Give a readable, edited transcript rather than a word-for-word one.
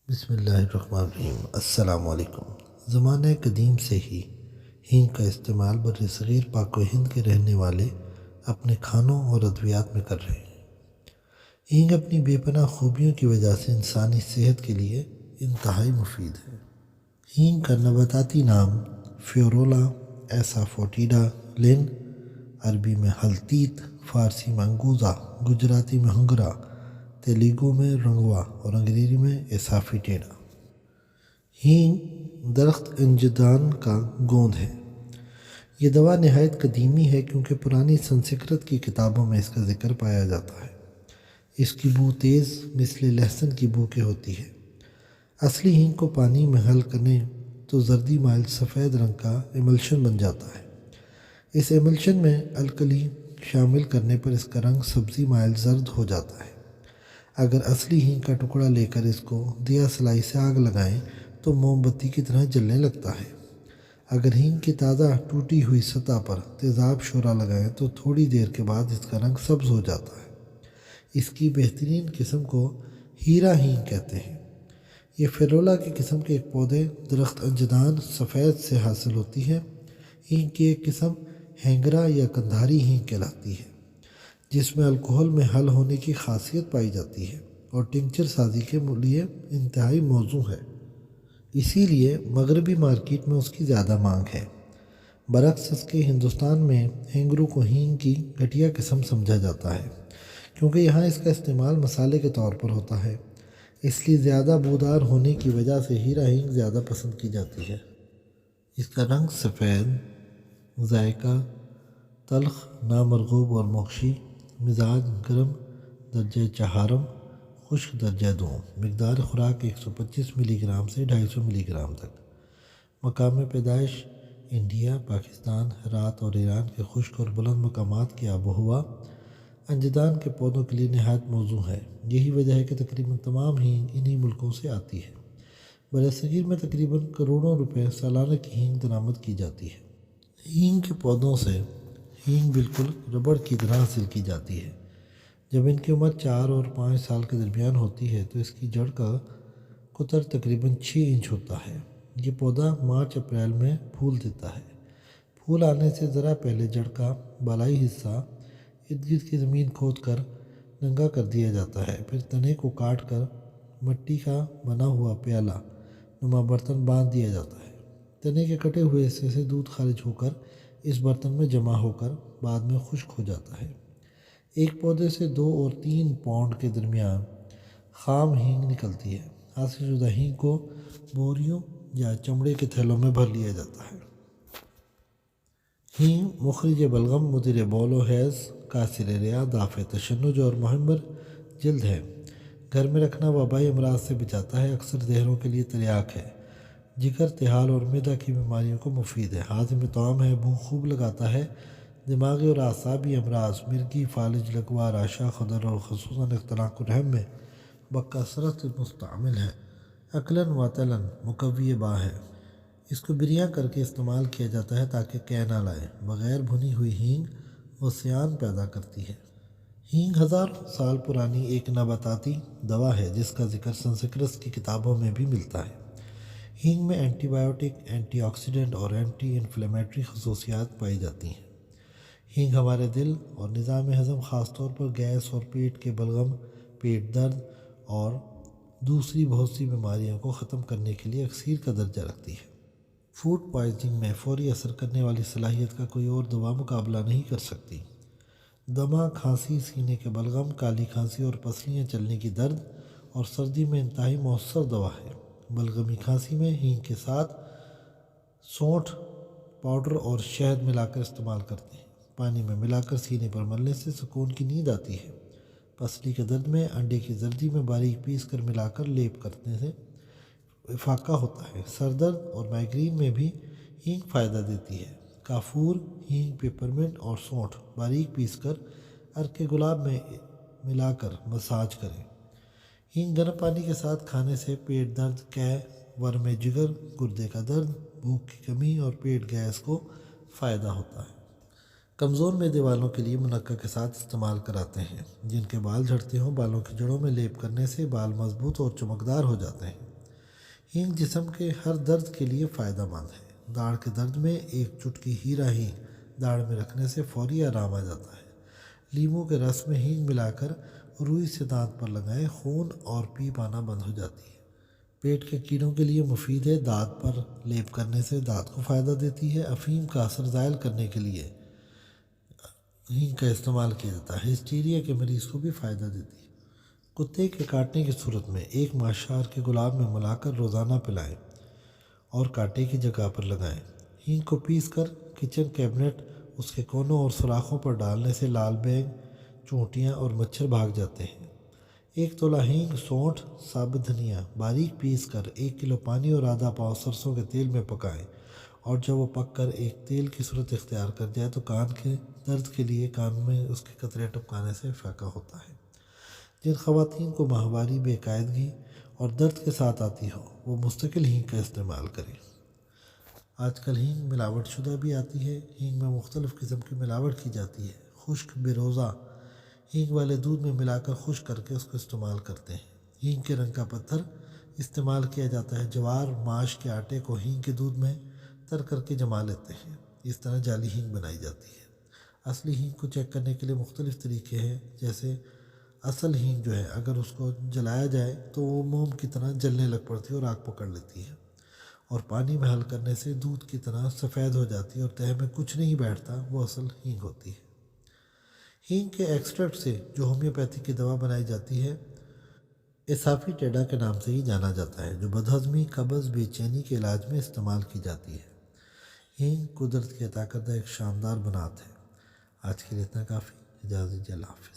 بسم اللہ الرحمن الرحیم۔ السلام علیکم۔ زمانہ قدیم سے ہی ہینگ کا استعمال بر صغیر پاک و ہند کے رہنے والے اپنے کھانوں اور ادویات میں کر رہے ہیں۔ ہینگ اپنی بے پناہ خوبیوں کی وجہ سے انسانی صحت کے لیے انتہائی مفید ہے۔ ہینگ کا نباتاتی نام فیورولا ایسافوٹیڈا لن، عربی میں ہلتیت، فارسی میں انگوزا، گجراتی میں ہنگرا، تیلگو میں رنگوا اور انگریزی میں ایسافیٹیڈا۔ ہینگ درخت انجدان کا گوند ہے۔ یہ دوا نہایت قدیمی ہے کیونکہ پرانی سنسکرت کی کتابوں میں اس کا ذکر پایا جاتا ہے۔ اس کی بو تیز مثل لہسن کی بو کے ہوتی ہے۔ اصلی ہینگ کو پانی میں حل کرنے تو زردی مائل سفید رنگ کا ایملشن بن جاتا ہے۔ اس ایملشن میں الکلی شامل کرنے پر اس کا رنگ سبزی مائل زرد ہو جاتا ہے۔ اگر اصلی ہینگ کا ٹکڑا لے کر اس کو دیا سلائی سے آگ لگائیں تو موم بتی کی طرح جلنے لگتا ہے۔ اگر ہینگ کی تازہ ٹوٹی ہوئی سطح پر تیزاب شعلہ لگائیں تو تھوڑی دیر کے بعد اس کا رنگ سبز ہو جاتا ہے۔ اس کی بہترین قسم کو ہیرا ہینگ کہتے ہیں۔ یہ فیرولا کی قسم کے ایک پودے درخت انجدان سفید سے حاصل ہوتی ہے۔ ہینگ کی ایک قسم ہینگرا یا کندھاری ہینگ کہلاتی ہے، جس میں الکحل میں حل ہونے کی خاصیت پائی جاتی ہے اور ٹنکچر سازی کے لیے انتہائی موزوں ہے۔ اسی لیے مغربی مارکیٹ میں اس کی زیادہ مانگ ہے۔ برعکس اس کے ہندوستان میں ہینگرو کو ہینگ کی گھٹیا قسم سمجھا جاتا ہے کیونکہ یہاں اس کا استعمال مسالے کے طور پر ہوتا ہے۔ اس لیے زیادہ بودار ہونے کی وجہ سے ہیرا ہینگ زیادہ پسند کی جاتی ہے۔ اس کا رنگ سفید، ذائقہ تلخ، نامرغوب اور مخشی، مزاج گرم درجہ چہارم، خشک درجہ دوم، مقدار خوراک 125 ملی گرام سے 250 ملی گرام تک۔ مقام پیدائش انڈیا، پاکستان، ہرات اور ایران کے خشک اور بلند مقامات کی آب و ہوا انجدان کے پودوں کے لیے نہایت موزوں ہے۔ یہی وجہ ہے کہ تقریباً تمام ہینگ انہی ملکوں سے آتی ہے۔ برصغیر میں تقریباً کروڑوں روپے سالانہ کی ہینگ درآمد کی جاتی ہے۔ ہینگ کے پودوں سے ہینگ بالکل ربڑ کی طرح حاصل کی جاتی ہے۔ جب ان کی عمر 4 اور 5 سال کے درمیان ہوتی ہے تو اس کی جڑ کا قطر تقریباً 6 انچ ہوتا ہے۔ یہ پودا مارچ اپریل میں پھول دیتا ہے۔ پھول آنے سے ذرا پہلے جڑ کا بالائی حصہ ارد گرد کی زمین کھود کر ننگا کر دیا جاتا ہے، پھر تنے کو کاٹ کر مٹی کا بنا ہوا پیالہ نما برتن باندھ دیا جاتا ہے۔ تنے کے کٹے ہوئے حصے سے دودھ خارج ہو کر اس برتن میں جمع ہو کر بعد میں خشک ہو جاتا ہے۔ ایک پودے سے 2 اور 3 پاؤنڈ کے درمیان خام ہینگ نکلتی ہے۔ حاصل شدہ ہینگ کو بوریوں یا چمڑے کے تھیلوں میں بھر لیا جاتا ہے۔ ہینگ مخرج بلغم، مدر بول و حیض، کاسر ریا، دافع تشنج اور محمر جلد ہے۔ گھر میں رکھنا وبائی امراض سے بچاتا ہے۔ اکثر زہروں کے لیے تریاک ہے۔ جگر، تحال اور معدہ کی بیماریوں کو مفید ہے۔ ہاضم طعام ہے، بو خوب لگاتا ہے۔ دماغی اور اعصابی امراض، مرگی، فالج، لکوہ، راشا، خدر اور خصوصاً اختناق الرحم میں بکثرت مستعمل ہے۔ عقلاً و عطلاً مقوی با ہے۔ اس کو بریاں کر کے استعمال کیا جاتا ہے تاکہ قے نہ لائے۔ بغیر بھنی ہوئی ہینگ غثیان پیدا کرتی ہے۔ ہینگ ہزاروں سال پرانی ایک نباتاتی دوا ہے جس کا ذکر سنسکرت کی کتابوں میں بھی ملتا ہے۔ ہینگ میں اینٹی بائیوٹک، اینٹی آکسیڈنٹ اور اینٹی انفلیمیٹری خصوصیات پائی جاتی ہیں۔ ہینگ ہمارے دل اور نظام ہضم، خاص طور پر گیس اور پیٹ کے بلغم، پیٹ درد اور دوسری بہت سی بیماریوں کو ختم کرنے کے لیے اکسیر کا درجہ رکھتی ہے۔ فوڈ پوائزننگ میں فوری اثر کرنے والی صلاحیت کا کوئی اور دوا مقابلہ نہیں کر سکتی۔ دمہ، کھانسی، سینے کے بلغم، کالی کھانسی اور پسلیاں چلنے کی درد اور سردی میں انتہائی مؤثر دوا ہے۔ بلغمی کھانسی میں ہینگ کے ساتھ سونٹھ پاؤڈر اور شہد ملا کر استعمال کرتے ہیں۔ پانی میں ملا کر سینے پر ملنے سے سکون کی نیند آتی ہے۔ پسلی کے درد میں انڈے کی زردی میں باریک پیس کر ملا کر لیپ کرنے سے افاقہ ہوتا ہے۔ سر درد اور مائیگرین میں بھی ہینگ فائدہ دیتی ہے۔ کافور، ہینگ، پیپرمنٹ اور سونٹھ باریک پیس کر عرق گلاب میں ملا کر مساج کریں۔ ہینگ گرم پانی کے ساتھ کھانے سے پیٹ درد، قے، ورم جگر، گردے کا درد، بھوک کی کمی اور پیٹ گیس کو فائدہ ہوتا ہے۔ کمزور معدے والوں کے لیے منقع کے ساتھ استعمال کراتے ہیں۔ جن کے بال جھڑتے ہوں، بالوں کی جڑوں میں لیپ کرنے سے بال مضبوط اور چمکدار ہو جاتے ہیں۔ ہینگ جسم کے ہر درد کے لیے فائدہ مند ہے۔ داڑھ کے درد میں ایک چٹکی ہیرا ہینگ داڑھ میں رکھنے سے فوری آرام آ جاتا ہے۔ لیموں کے رس میں ہینگ ملا کر روئی سے دانت پر لگائیں، خون اور پیپ آنا بند ہو جاتی ہے۔ پیٹ کے کیڑوں کے لیے مفید ہے، دانت پر لیپ کرنے سے دانت کو فائدہ دیتی ہے۔ افیم کا اثر زائل کرنے کے لیے ہینگ کا استعمال کیا جاتا ہے، ہسٹیریا کے مریض کو بھی فائدہ دیتی ہے۔ کتے کے کاٹنے کی صورت میں ایک ماشار کے گلاب میں ملا کر روزانہ پلائیں اور کانٹے کی جگہ پر لگائیں۔ ہینگ کو پیس کر کچن کیبنٹ اس کے کونوں اور سوراخوں پر ڈالنے سے لال بینگ، چونٹیاں اور مچھر بھاگ جاتے ہیں۔ 1 تولہ ہینگ، سونٹھ، ثابت دھنیا باریک پیس کر 1 کلو پانی اور آدھا پاؤ سرسوں کے تیل میں پکائیں، اور جب وہ پک کر ایک تیل کی صورت اختیار کر جائے تو کان کے درد کے لیے کان میں اس کے قطرے ٹپکانے سے فائقہ ہوتا ہے۔ جن خواتین کو ماہواری بے قاعدگی اور درد کے ساتھ آتی ہو وہ مستقل ہینگ کا استعمال کریں۔ آج کل ہینگ ملاوٹ شدہ بھی آتی ہے۔ ہینگ میں مختلف قسم کی ملاوٹ کی جاتی ہے۔ خشک بیروزہ ہینگ والے دودھ میں ملا کر خشک کر کے اس کو استعمال کرتے ہیں۔ ہینگ کے رنگ کا پتھر استعمال کیا جاتا ہے۔ جوار ماش کے آٹے کو ہینگ کے دودھ میں تر کر کے جما لیتے ہیں، اس طرح جعلی ہینگ بنائی جاتی ہے۔ اصلی ہینگ کو چیک کرنے کے لیے مختلف طریقے ہیں، جیسے اصل ہینگ جو ہے اگر اس کو جلایا جائے تو وہ موم کی طرح جلنے لگ پڑتی ہے اور آگ پکڑ لیتی ہے، اور پانی میں حل کرنے سے دودھ کی طرح سفید ہو جاتی ہے اور تہہ میں کچھ نہیں بیٹھتا، وہ اصل ہینگ ہوتی ہے۔ ہینگ کے ایکسٹریکٹ سے جو ہومیوپیتھی کی دوا بنائی جاتی ہے اسافی ٹیڈا کے نام سے ہی جانا جاتا ہے، جو بدہضمی، قبض، بے چینی کے علاج میں استعمال کی جاتی ہے۔ ہینگ قدرت کی عطا کردہ ایک شاندار بنات ہے۔ آج کے لیے اتنا کافی، اجازت دیجیے، اللہ حافظ۔